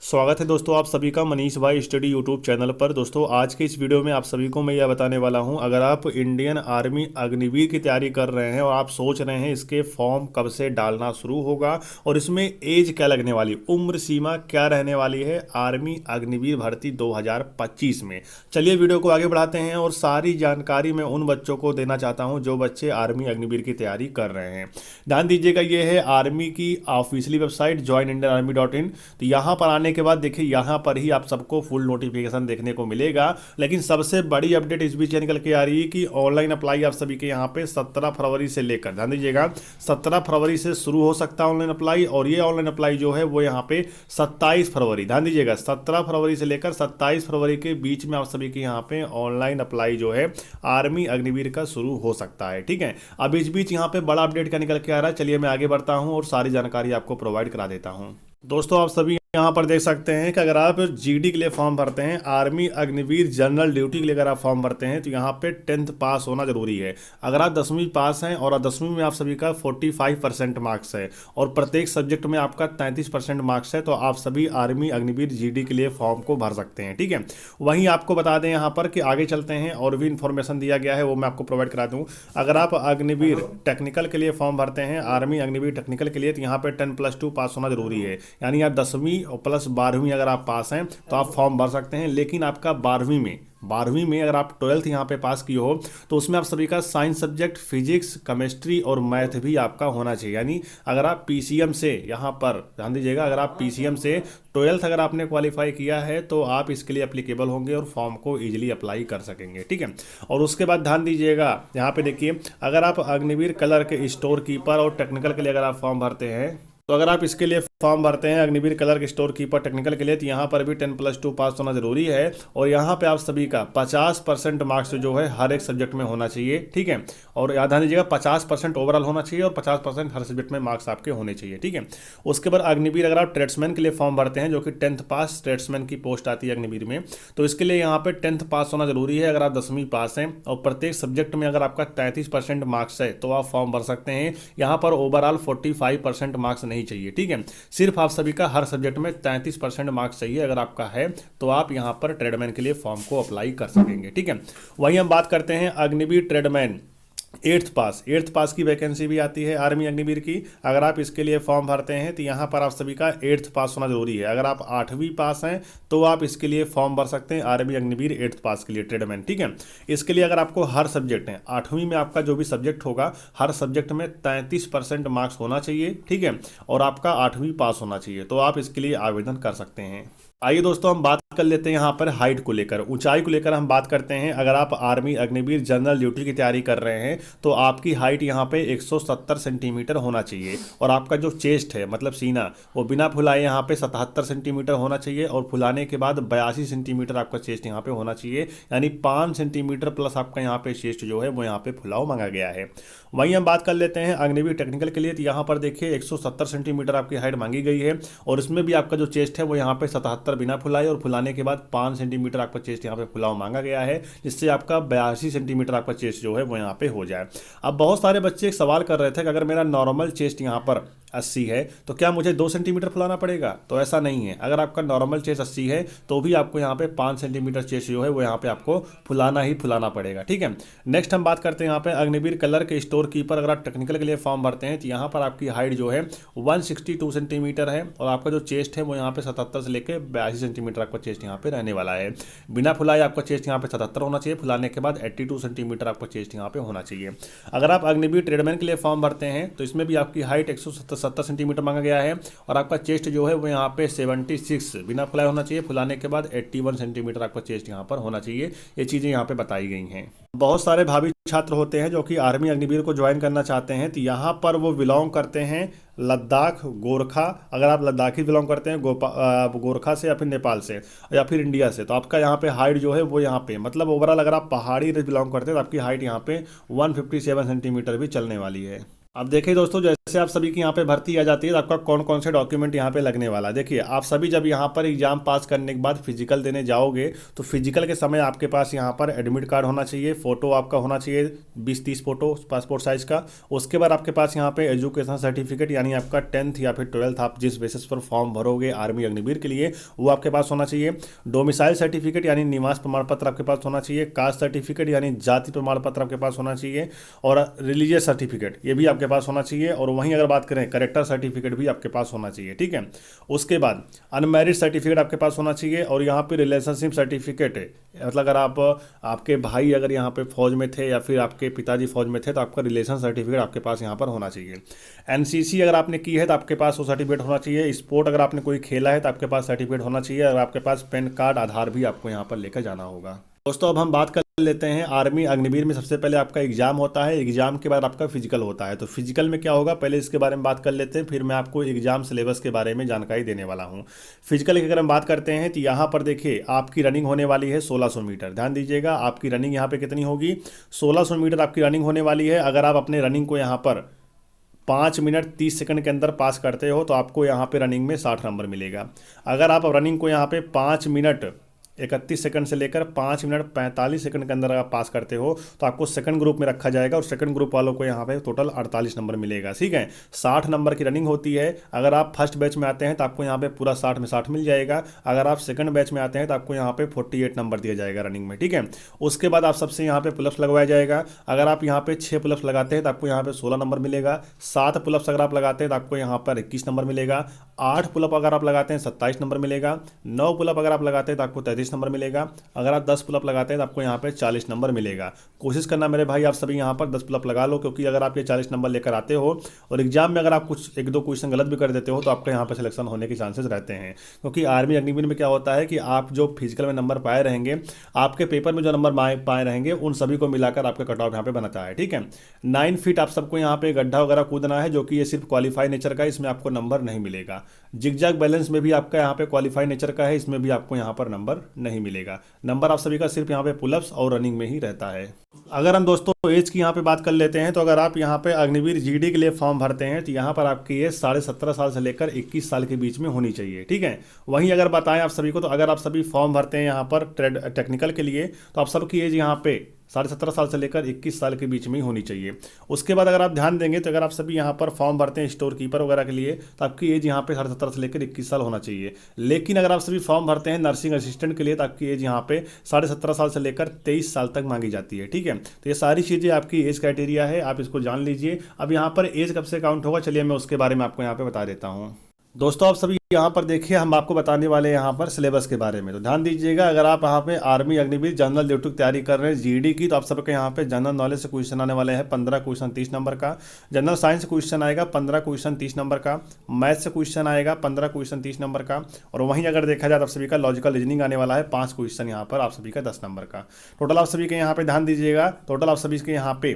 स्वागत है दोस्तों आप सभी का मनीष भाई स्टडी यूट्यूब चैनल पर। दोस्तों आज के इस वीडियो में आप सभी को मैं यह बताने वाला हूं, अगर आप इंडियन आर्मी अग्निवीर की तैयारी कर रहे हैं और आप सोच रहे हैं इसके फॉर्म कब से डालना शुरू होगा और इसमें एज क्या लगने वाली, उम्र सीमा क्या रहने वाली है आर्मी अग्निवीर भर्ती 2025 में। चलिए वीडियो को आगे बढ़ाते हैं और सारी जानकारी मैं उन बच्चों को देना चाहता हूँ जो बच्चे आर्मी अग्निवीर की तैयारी कर रहे हैं। ध्यान दीजिएगा, ये है आर्मी की ऑफिशियली वेबसाइट joinindianarmy.in। तो यहाँ पर आने के बाद देखिए यहाँ पर ही आप सबको फुल नोटिफिकेशन देखने को मिलेगा। लेकिन सबसे बड़ी अपडेट इस बीच निकल के आ रही है कि ऑनलाइन अप्लाई आप सभी के यहाँ पे 17 फरवरी से लेकर, ध्यान दीजिएगा 17 फरवरी से शुरू हो सकता है ऑनलाइन अप्लाई। और ये ऑनलाइन अप्लाई जो है वो यहाँ पे 27 फरवरी, ध्यान दीजिएगा 17 फरवरी से लेकर 27 फरवरी के बीच में आप सभी के यहाँ पे ऑनलाइन अप्लाई जो है आर्मी अग्निवीर का शुरू हो सकता है। ठीक है, अब इस बीच यहाँ पे बड़ा अपडेट क्या निकल के आ रहा है, चलिए मैं आगे बढ़ता हूँ और सारी जानकारी आपको प्रोवाइड करा देता हूँ। दोस्तों आप सभी यहाँ पर देख सकते हैं कि अगर आप जीडी के लिए फॉर्म भरते हैं, आर्मी अग्निवीर जनरल ड्यूटी के लिए अगर आप फॉर्म भरते हैं तो यहाँ पे 10th पास होना जरूरी है। अगर आप 10वीं पास हैं और 10वीं में आप सभी का 45% मार्क्स है और प्रत्येक सब्जेक्ट में आपका 33% मार्क्स है तो आप सभी आर्मी अग्निवीर जीडी के लिए फॉर्म को भर सकते हैं। ठीक है, वहीं आपको बता दें यहाँ पर कि आगे चलते हैं और भी इन्फॉर्मेशन दिया गया है वो मैं आपको प्रोवाइड करा दूँ। अगर आप अग्निवीर टेक्निकल के लिए फॉर्म भरते हैं, आर्मी अग्निवीर टेक्निकल के लिए, तो यहाँ पे 10+2 पास होना जरूरी है। यानी आप 10वीं और प्लस 12वीं अगर आप पास हैं तो आप फॉर्म भर सकते हैं। लेकिन आपका 12वीं में अगर आप 12th यहाँ पे पास किए हो तो उसमें आप सभी का साइंस सब्जेक्ट फिजिक्स केमिस्ट्री और मैथ भी आपका होना चाहिए। यानी अगर आप पीसीएम से, यहाँ पर ध्यान दीजिएगा, अगर आप पीसीएम से 12th अगर आपने क्वालिफाई किया है तो आप इसके लिए एप्लीकेबल होंगे और फॉर्म को इजीली अप्लाई कर सकेंगे। ठीक है, और उसके बाद ध्यान दीजिएगा यहाँ पे देखिए, अगर आप अग्निवीर कलर के स्टोर कीपर और टेक्निकल के लिए अगर आप फॉर्म भरते हैं तो अगर आप इसके लिए फॉर्म भरते हैं अग्निवीर कलर के स्टोर कीपर टेक्निकल के लिए, तो यहाँ पर भी 10+2 पास होना जरूरी है। और यहाँ पे आप सभी का 50% मार्क्स जो है हर एक सब्जेक्ट में होना चाहिए। ठीक है, और याद दीजिएगा 50% ओवरऑल होना चाहिए और 50% हर सब्जेक्ट में मार्क्स आपके होने चाहिए। ठीक है, उसके बाद अग्निवीर अगर आप ट्रेड्समैन के लिए फॉर्म भरते हैं, जो कि 10th पास ट्रेड्समैन की पोस्ट आती है अग्निवीर में, तो इसके लिए यहाँ पे 10th पास होना जरूरी है। अगर आप 10वीं पास हैं और प्रत्येक सब्जेक्ट में अगर आपका 33% मार्क्स है तो आप फॉर्म भर सकते हैं। यहाँ पर ओवरऑल 45% मार्क्स नहीं चाहिए। ठीक है, सिर्फ आप सभी का हर सब्जेक्ट में 33% मार्क्स चाहिए। अगर आपका है तो आप यहां पर ट्रेडमैन के लिए फॉर्म को अप्लाई कर सकेंगे। ठीक है, वहीं हम बात करते हैं अग्निवीर ट्रेडमैन 8th पास की वैकेंसी भी आती है आर्मी अग्निवीर की। अगर आप इसके लिए फॉर्म भरते हैं तो यहाँ पर आप सभी का 8th पास होना जरूरी है। अगर आप 8वीं पास हैं तो आप इसके लिए फॉर्म भर सकते हैं आर्मी अग्निवीर 8th पास के लिए ट्रेडमैन। ठीक है, इसके लिए अगर आपको हर सब्जेक्ट है 8वीं में आपका जो भी सब्जेक्ट होगा हर सब्जेक्ट में 33% मार्क्स होना चाहिए। ठीक है, और आपका 8वीं पास होना चाहिए तो आप इसके लिए आवेदन कर सकते हैं। आइए दोस्तों हम बात कर लेते हैं यहाँ पर हाइट को लेकर, ऊंचाई को लेकर हम बात करते हैं। अगर आप आर्मी अग्निवीर जनरल ड्यूटी की तैयारी कर रहे हैं तो आपकी हाइट यहाँ पे 170 सेंटीमीटर होना चाहिए और आपका जो चेस्ट है मतलब सीना वो बिना फुलाए यहाँ पे 77 सेंटीमीटर होना चाहिए और फुलाने के बाद 82 सेंटीमीटर आपका चेस्ट यहाँ पे होना चाहिए। यानी 5 सेंटीमीटर प्लस आपका यहाँ पे चेस्ट जो है वो यहाँ पे फुलाव मांगा गया है। वहीं हम बात कर लेते हैं अग्निवीर टेक्निकल के लिए, तो यहाँ पर देखिए 170 सेंटीमीटर आपकी हाइट मांगी गई है और इसमें भी आपका जो चेस्ट है वो यहाँ पे 77 बिना फुलाए और फुलाने के बाद 5 सेंटीमीटर आपका चेस्ट यहाँ पे फुलाव मांगा गया है, जिससे आपका 82 सेंटीमीटर आपका चेस्ट जो है वो यहाँ पे हो जाए। अब बहुत सारे बच्चे एक सवाल कर रहे थे कि अगर मेरा नॉर्मल चेस्ट यहाँ पर 80 है तो क्या मुझे 2 सेंटीमीटर फुलाना पड़ेगा? तो ऐसा नहीं है, अगर आपका नॉर्मल चेस्ट 80 है तो भी आपको यहाँ पे 5 सेंटीमीटर चेस्ट जो है वो यहाँ पे आपको फुलाना ही फुलाना पड़ेगा। ठीक है, नेक्स्ट हम बात करते हैं यहाँ पे अग्निवीर कलर के स्टोर कीपर अगर आप टेक्निकल के लिए फॉर्म भरते हैं तो यहाँ पर आपकी हाइट जो है 162 सेंटीमीटर है और आपका जो चेस्ट है वो यहाँ पे 77 से लेकर 82 सेंटीमीटर आपका चेस्ट यहाँ पे रहने वाला है। बिना फुलाए आपका चेस्ट यहाँ पे 77 होना चाहिए, फुलाने के बाद 82 सेंटीमीटर आपका चेस्ट यहाँ पे होना चाहिए। अगर आप अग्निवीर ट्रेडमैन के लिए फॉर्म भरते हैं तो इसमें भी आपकी हाइट 170 सेंटीमीटर मांगा गया है और आपका चेस्ट जो है वो यहाँ पे 76 बिना फुलाए होना चाहिए, फुलाने के बाद 81 सेंटीमीटर आपका चेस्ट यहाँ पर होना चाहिए। ये चीज़ें यहाँ पे बताई गई हैं। बहुत सारे भावी छात्र होते हैं जो कि आर्मी अग्निवीर को ज्वाइन करना चाहते हैं, तो यहाँ पर वो बिलोंग करते हैं लद्दाख, गोरखा। अगर आप लद्दाखी बिलोंग करते हैं गोरखा से या फिर नेपाल से या फिर इंडिया से, तो आपका यहाँ पे हाइट जो है वो यहाँ पे मतलब ओवरऑल अगर आप पहाड़ी बिलोंग करते हैं तो आपकी हाइट यहाँ पे 157 सेंटीमीटर भी चलने वाली है। अब देखिए दोस्तों, जैसे आप सभी की यहाँ पे भर्ती आ जाती है तो आपका कौन कौन से डॉक्यूमेंट यहाँ पे लगने वाला है। देखिए, आप सभी जब यहाँ पर एग्जाम पास करने के बाद फिजिकल देने जाओगे तो फिजिकल के समय आपके पास यहाँ पर एडमिट कार्ड होना चाहिए, फोटो आपका होना चाहिए 20-30 फोटो पासपोर्ट साइज का। उसके बाद आपके पास यहाँ पे एजुकेशन सर्टिफिकेट यानी आपका 10th या फिर 12th आप जिस बेसिस पर फॉर्म भरोगे आर्मी अग्निवीर के लिए वो आपके पास होना चाहिए। डोमिसाइल सर्टिफिकेट यानी निवास प्रमाण पत्र आपके पास होना चाहिए। कास्ट सर्टिफिकेट यानी जाति प्रमाण पत्र आपके पास होना चाहिए। और रिलीजियस सर्टिफिकेट ये भी आपके पास होना चाहिए। और वहीं अगर बात करें करेक्टर सर्टिफिकेट भी आपके पास होना चाहिए, ठीक है। उसके बाद अनमैरिड सर्टिफिकेट आपके पास होना चाहिए। और यहाँ पे रिलेशनशिप सर्टिफिकेट है, मतलब अगर आप आपके भाई अगर यहाँ पे फौज में थे या फिर आपके पिताजी फौज में थे तो आपका रिलेशन सर्टिफिकेट आपके पास यहाँ पर होना चाहिए। एनसीसी अगर आपने की है तो आपके पास वो सर्टिफिकेट होना चाहिए। स्पोर्ट अगर आपने कोई खेला है तो आपके पास सर्टिफिकेट होना चाहिए। और आपके पास पैन कार्ड आधार भी आपको यहाँ पर लेकर जाना होगा। दोस्तों, अब हम बात कर लेते हैं आर्मी अग्निवीर में सबसे पहले आपका एग्जाम होता है, एग्जाम के बाद आपका फिजिकल होता है। तो फिजिकल में क्या होगा पहले इसके बारे में बात कर लेते हैं, फिर मैं आपको एग्जाम सिलेबस के बारे में जानकारी देने वाला हूं। फिजिकल की अगर हम बात करते हैं तो यहाँ पर देखिए आपकी रनिंग होने वाली है 1600 मीटर। ध्यान दीजिएगा, आपकी रनिंग यहाँ पे कितनी होगी, 1600 मीटर आपकी रनिंग होने वाली है। अगर आप अपने रनिंग को यहाँ पर 5 मिनट 30 सेकंड के अंदर पास करते हो तो आपको यहाँ पे रनिंग में 60 नंबर मिलेगा। अगर आप रनिंग को यहाँ पे 5 मिनट 31 सेकंड से लेकर 5 मिनट 45 सेकंड के अंदर आप पास करते हो तो आपको सेकंड ग्रुप में रखा जाएगा। और सेकंड ग्रुप वालों को यहाँ पे टोटल 48 नंबर मिलेगा, ठीक है। 60 नंबर की रनिंग होती है। अगर आप फर्स्ट बैच में आते हैं तो आपको यहाँ पे पूरा 60 में 60 मिल जाएगा। अगर आप सेकंड बैच में आते हैं तो आपको यहाँ पे 48 नंबर दिया जाएगा रनिंग में, ठीक है। उसके बाद आप सबसे यहाँ पे पुलअप्स लगवाया जाएगा। अगर आप यहाँ पे 6 पुलअप्स लगाते हैं तो आपको यहाँ पे 16 नंबर मिलेगा। 7 पुलअप्स अगर आप लगाते हैं तो आपको यहाँ पर 21 नंबर मिलेगा। 8 पुलअप अगर आप लगाते हैं 27 नंबर मिलेगा। 9 पुलअप अगर आप लगाते हैं तो आपको 33 नंबर मिलेगा। अगर आप 10 पुलअप लगाते हैं तो आपको यहाँ पे 40 नंबर मिलेगा। कोशिश करना मेरे भाई आप सभी यहाँ पर 10 पुलअप लगा लो, क्योंकि अगर आप ये 40 नंबर लेकर आते हो और एग्जाम में अगर आप कुछ 1-2 क्वेश्चन गलत भी कर देते हो तो आपका यहाँ पर सिलेक्शन होने के चांसेस रहते हैं। क्योंकि आर्मी अग्निवीर में क्या होता है कि आप जो फिजिकल में नंबर पाए रहेंगे, आपके पेपर में जो नंबर पाए रहेंगे उन सभी को मिलाकर आपका कट ऑफ यहाँ पे बनता है, ठीक है। 9 फीट आप सबको यहाँ पे गड्ढा वगैरह कूदना है, जो कि ये सिर्फ क्वालिफाई नेचर का है, इसमें आपको नंबर नहीं मिलेगा। जिगजैग बैलेंस में भी आपका यहाँ पे क्वालिफाई नेचर का है, इसमें भी आपको यहाँ पर नंबर नहीं मिलेगा। नंबर आप सभी का सिर्फ यहाँ पे पुलअप्स और रनिंग में ही रहता है। अगर हम दोस्तों एज की यहाँ पे बात कर लेते हैं तो अगर आप यहाँ पे अग्निवीर जीडी के लिए फॉर्म भरते हैं तो यहाँ पर आपकी एज 17.5 साल से लेकर 21 साल के बीच में होनी चाहिए, ठीक है। वहीं अगर बताएं आप सभी को तो अगर आप सभी फॉर्म भरते हैं यहाँ पर टेक्निकल के लिए तो आप सबकी एज यहाँ पे 17.5 साल से लेकर 21 साल के बीच में ही होनी चाहिए। उसके बाद अगर आप ध्यान देंगे तो अगर आप सभी यहाँ पर फॉर्म भरते हैं स्टोर कीपर वगैरह के लिए तो आपकी एज यहाँ पे 17.5 से लेकर 21 साल होना चाहिए। लेकिन अगर आप सभी फॉर्म भरते हैं नर्सिंग असिस्टेंट के लिए तो आपकी एज यहाँ पे 17.5 साल से लेकर 23 साल तक मांगी जाती है, ठीक है। तो ये सारी चीज़ें आपकी एज क्राइटेरिया है, आप इसको जान लीजिए। अब यहाँ पर एज कब से काउंट होगा, चलिए मैं उसके बारे में आपको यहाँ पे बता देता हूँ। दोस्तों, आप सभी यहाँ पर देखिए हम आपको बताने वाले हैं यहाँ पर सिलेबस के बारे में, तो ध्यान दीजिएगा। अगर आप यहाँ पे आर्मी अग्निवीर जनरल ड्यूटी की तैयारी कर रहे हैं जीडी की, तो आप सबके यहाँ पे जनरल नॉलेज से क्वेश्चन आने वाले हैं 15 क्वेश्चन 30 नंबर का। जनरल साइंस से क्वेश्चन आएगा 15 क्वेश्चन 30 नंबर का। मैथ से क्वेश्चन आएगा 15 क्वेश्चन 30 नंबर का। और वहीं अगर देखा जाए तो आप सभी का लॉजिकल रीजनिंग आने वाला है 5 क्वेश्चन यहाँ पर आप सभी का 10 नंबर का। टोटल आप सभी के यहाँ पे ध्यान दीजिएगा, टोटल आप सभी के यहाँ पे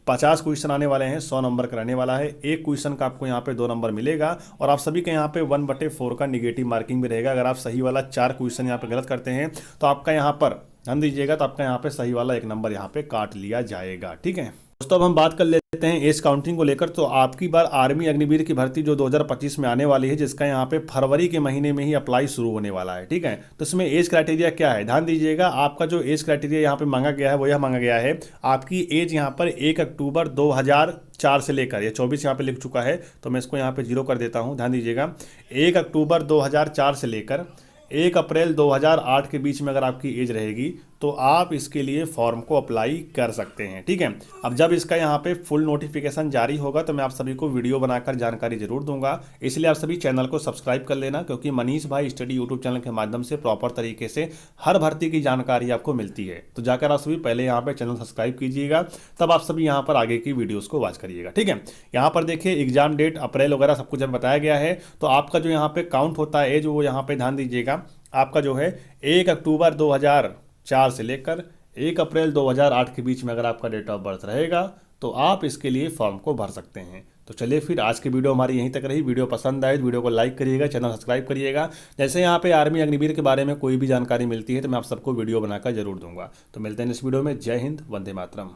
50 क्वेश्चन आने वाले हैं, 100 नंबर का रहने वाला है। एक क्वेश्चन का आपको यहाँ पे 2 नंबर मिलेगा। और आप सभी के यहाँ पे 1/4 का निगेटिव मार्किंग भी रहेगा। अगर आप सही वाला 4 क्वेश्चन यहाँ पे गलत करते हैं तो आपका यहाँ पर ध्यान दीजिएगा, तो आपका यहाँ पे सही वाला 1 नंबर यहाँ पे काट लिया जाएगा, ठीक है। दोस्तों, अब हम बात कर लेते हैं एज काउंटिंग को लेकर। तो आपकी बार आर्मी अग्निवीर की भर्ती जो 2025 में आने वाली है, जिसका यहाँ पे फरवरी के महीने में ही अप्लाई शुरू होने वाला है, ठीक है। तो इसमें एज क्राइटेरिया क्या है, ध्यान दीजिएगा। आपका जो एज क्राइटेरिया यहाँ पे मांगा गया है वो यह मांगा गया है, आपकी एज यहाँ पर 1 अक्टूबर 2004 से लेकर, ये 24 यहाँ पे लिख चुका है तो मैं इसको यहाँ पे 0 कर देता हूँ। ध्यान दीजिएगा, 1 अक्टूबर 2004 से लेकर 1 अप्रैल 2008 के बीच में अगर आपकी एज रहेगी तो आप इसके लिए फॉर्म को अप्लाई कर सकते हैं, ठीक है। अब जब इसका यहाँ पे फुल नोटिफिकेशन जारी होगा तो मैं आप सभी को वीडियो बनाकर जानकारी जरूर दूंगा। इसलिए आप सभी चैनल को सब्सक्राइब कर लेना, क्योंकि मनीष भाई स्टडी यूट्यूब चैनल के माध्यम से प्रॉपर तरीके से हर भर्ती की जानकारी आपको मिलती है। तो जाकर आप सभी पहले यहाँ पे चैनल सब्सक्राइब कीजिएगा, तब आप सभी यहाँ पर आगे की वीडियोज़ को वॉच करिएगा, ठीक है। यहाँ पर देखिए एग्जाम डेट अप्रैल वगैरह सब कुछ जब बताया गया है, तो आपका जो यहाँ पे काउंट होता है एज, वो यहाँ पे ध्यान दीजिएगा, आपका जो है 1 अक्टूबर 2004 से लेकर 1 अप्रैल 2008 के बीच में अगर आपका डेट ऑफ बर्थ रहेगा तो आप इसके लिए फॉर्म को भर सकते हैं। तो चलिए फिर आज की वीडियो हमारी यहीं तक रही। वीडियो पसंद आए तो वीडियो को लाइक करिएगा, चैनल सब्सक्राइब करिएगा। जैसे यहाँ पे आर्मी अग्निवीर के बारे में कोई भी जानकारी मिलती है तो मैं आप सबको वीडियो बनाकर जरूर दूंगा। तो मिलते हैं इस वीडियो में। जय हिंद, वंदे मातरम।